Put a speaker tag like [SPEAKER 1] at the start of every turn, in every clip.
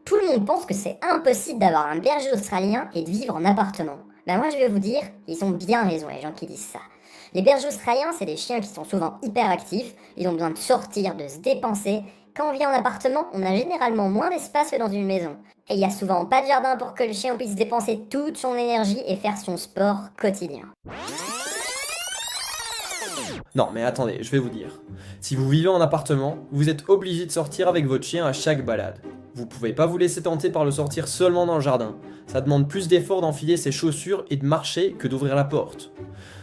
[SPEAKER 1] Tout le monde pense que c'est impossible d'avoir un berger australien et de vivre en appartement. Ben moi je vais vous dire, ils ont bien raison les gens qui disent ça. Les bergers australiens, c'est des chiens qui sont souvent hyper actifs, ils ont besoin de sortir, de se dépenser. Quand on vit en appartement, on a généralement moins d'espace que dans une maison. Et il y a souvent pas de jardin pour que le chien puisse dépenser toute son énergie et faire son sport quotidien.
[SPEAKER 2] Non, mais attendez, je vais vous dire. Si vous vivez en appartement, vous êtes obligé de sortir avec votre chien à chaque balade. Vous pouvez pas vous laisser tenter par le sortir seulement dans le jardin. Ça demande plus d'efforts d'enfiler ses chaussures et de marcher que d'ouvrir la porte.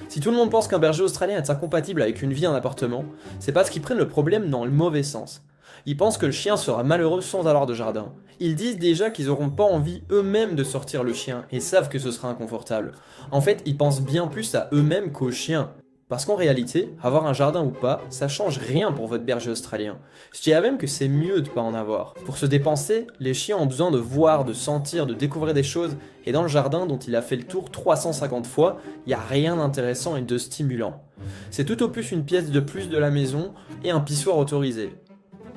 [SPEAKER 2] Si tout le monde pense qu'un berger australien est incompatible avec une vie en appartement, c'est parce qu'ils prennent le problème dans le mauvais sens. Ils pensent que le chien sera malheureux sans avoir de jardin. Ils disent déjà qu'ils n'auront pas envie eux-mêmes de sortir le chien et savent que ce sera inconfortable. En fait, ils pensent bien plus à eux-mêmes qu'au chien. Parce qu'en réalité, avoir un jardin ou pas, ça change rien pour votre berger australien. Je dirais même que c'est mieux de pas en avoir. Pour se dépenser, les chiens ont besoin de voir, de sentir, de découvrir des choses, et dans le jardin dont il a fait le tour 350 fois, il n'y a rien d'intéressant et de stimulant. C'est tout au plus une pièce de plus de la maison et un pissoir autorisé.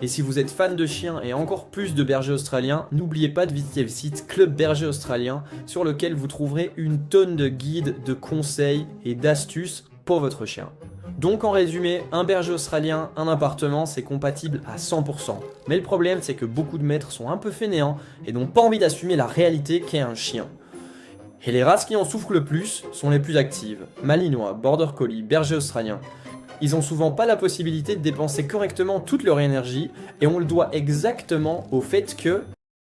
[SPEAKER 2] Et si vous êtes fan de chiens et encore plus de bergers australiens, n'oubliez pas de visiter le site Club Berger Australien sur lequel vous trouverez une tonne de guides, de conseils et d'astuces pour votre chien. Donc en résumé, un berger australien, un appartement, c'est compatible à 100%. Mais le problème, c'est que beaucoup de maîtres sont un peu fainéants et n'ont pas envie d'assumer la réalité qu'est un chien. Et les races qui en souffrent le plus sont les plus actives. Malinois, Border Collie, berger australien. Ils ont souvent pas la possibilité de dépenser correctement toute leur énergie et on le doit exactement au fait que